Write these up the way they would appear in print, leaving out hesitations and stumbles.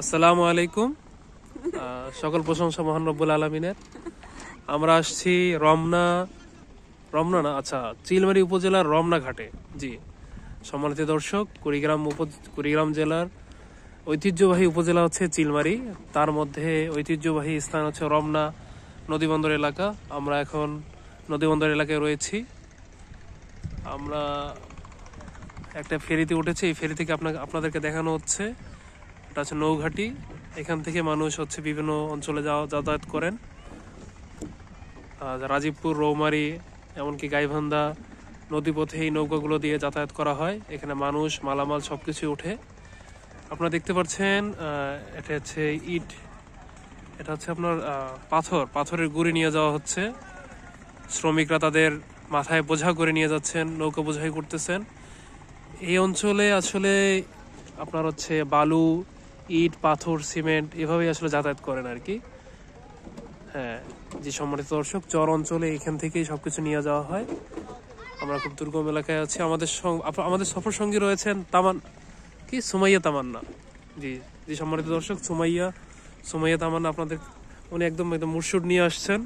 আসসালামু আলাইকুম। সকল প্রশংসা মহান রব্বুল আলমিনের। আমরা আসছি রমনা রমনা না আচ্ছা চিলমারী উপজেলার রমনা ঘাটে। জি, সম্মানিত দর্শক, কুড়িগ্রাম জেলার ঐতিহ্যবাহী উপজেলা হচ্ছে চিলমারী। তার মধ্যে ঐতিহ্যবাহী স্থান হচ্ছে রমনা নদীবন্দর এলাকা। আমরা এখন নদীবন্দর এলাকায় রয়েছি। আমরা একটা ফেরিতে উঠেছি। এই ফেরি থেকে আপনাদেরকে দেখানো হচ্ছে, এটা হচ্ছে নৌঘাটি। এখান থেকে মানুষ হচ্ছে বিভিন্ন অঞ্চলে যাতায়াত করেন। রাজীবপুর, রৌমারী, এমনকি গাইবান্ধা নদীপথে এই নৌকাগুলো দিয়ে যাতায়াত করা হয়। এখানে মানুষ, মালামাল সবকিছু ওঠে। আপনারা দেখতে পাচ্ছেন এটা হচ্ছে ইট, এটা হচ্ছে আপনার পাথরের গুঁড়ি নিয়ে যাওয়া হচ্ছে। শ্রমিকরা তাদের মাথায় বোঝা করে নিয়ে যাচ্ছেন, নৌকা বোঝাই করতেছেন। এই অঞ্চলে আসলে আপনার হচ্ছে বালু, ইট, পাথর, সিমেন্ট এভাবেই আসলে যাতায়াত করেন আর কি। হ্যাঁ, যে সম্মানিত দর্শক, চর অঞ্চলে এখান থেকেই সবকিছু নিয়ে যাওয়া হয়। আমরা খুব দুর্গম এলাকায় আছি। আমাদের সফর সঙ্গী রয়েছেন সুমাইয়া তামান্না। জি জি সম্মানিত দর্শক, সুমাইয়া তামান্না উনি একদম মুর্শিদ নিয়ে আসছেন,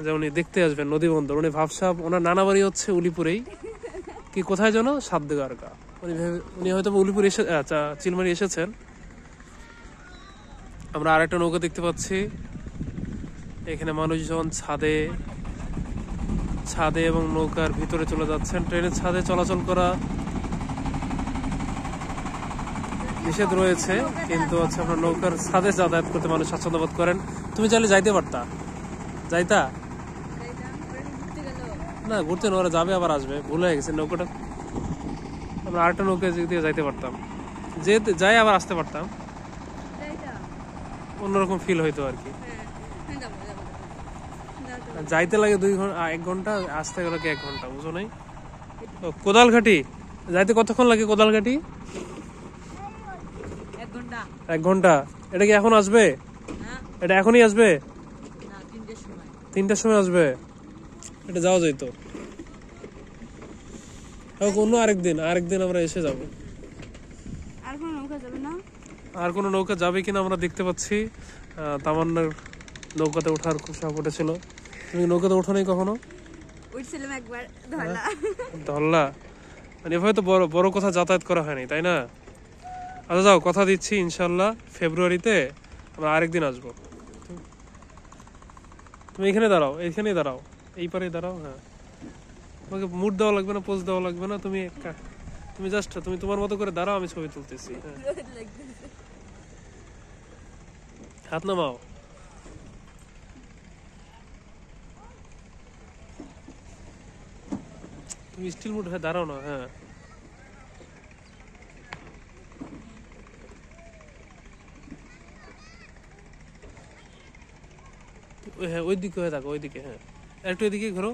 যে উনি দেখতে আসবেন নদীবন্দর। উনি ভাবসাব, ওনার নানা বাড়ি হচ্ছে উলিপুরেই, কোথায় যেন সাদ্দারগা। উনি হয়তো উলিপুর চিলমারি এসেছেন। আমরা আরেকটা নৌকা দেখতে পাচ্ছি। এখানে মানুষজন ছাদে এবং নৌকার ভিতরে চলে যাচ্ছেন। ট্রেনের ছাদে চলাচল করা নিষেধ রয়েছে, কিন্তু হচ্ছে আপনার নৌকার ছাদে যাতায়াত করতে মানুষ স্বাচ্ছন্দ্য বোধ করেন। তুমি চাইলে যাইতে পারতা, যাইতা না? ঘুরতে ওরা যাবে আবার আসবে, ভুল হয়ে গেছে নৌকাটা। আমরা আরেকটা নৌকা দিয়ে যাইতে পারতাম, যাই আবার আসতে পারতাম, অন্যরকম ফিল হইতো আর কি। যাইতে লাগে 2 ঘন্টা, 1 ঘন্টা, আসতে গেলে 1 ঘন্টা, বুঝো নাই? কোদালঘাটি যাইতে কতক্ষণ লাগে? কোদালঘাটি 1 ঘন্টা। এটা কি এখন আসবে? এটা এখনই আসবে? 3টার সময় আসবে। এটা যাওয়া যাইতো অন্য আরেকদিন আমরা এসে যাব। আর কোনো নৌকা যাবে কিনা আমরা দেখতে পাচ্ছি। তামান্নার নৌকাতে ওঠার খুব শখ উঠেছিল। তুমি নৌকাতে ওঠো নাই কখনো? উঠছিলাম একবার, ধরলা। মানে এভাবে তো বড় কথা যাতায়াত করা হয়নি, তাই না? আচ্ছা যাও, কথা দিচ্ছি ইনশাল্লাহ ফেব্রুয়ারিতে আমরা আরেকদিন আসবো। তুমি এখানেই দাঁড়াও, এই পারে দাঁড়াও। হ্যাঁ, তোমাকে মুড দেওয়া লাগবে না, পোজ দেওয়া লাগবে না। তুমি জাস্ট তুমি তোমার মতো করে দাঁড়াও, আমি ছবি তুলতেছি। হ্যাঁ, হাত নামাও। তুমি স্টিল মুড হয়ে দাঁড়াও না। হ্যাঁ, হ্যাঁ ওই দিকে হয়ে থাকো, ওইদিকে। হ্যাঁ, একটু এদিকে ঘোরো।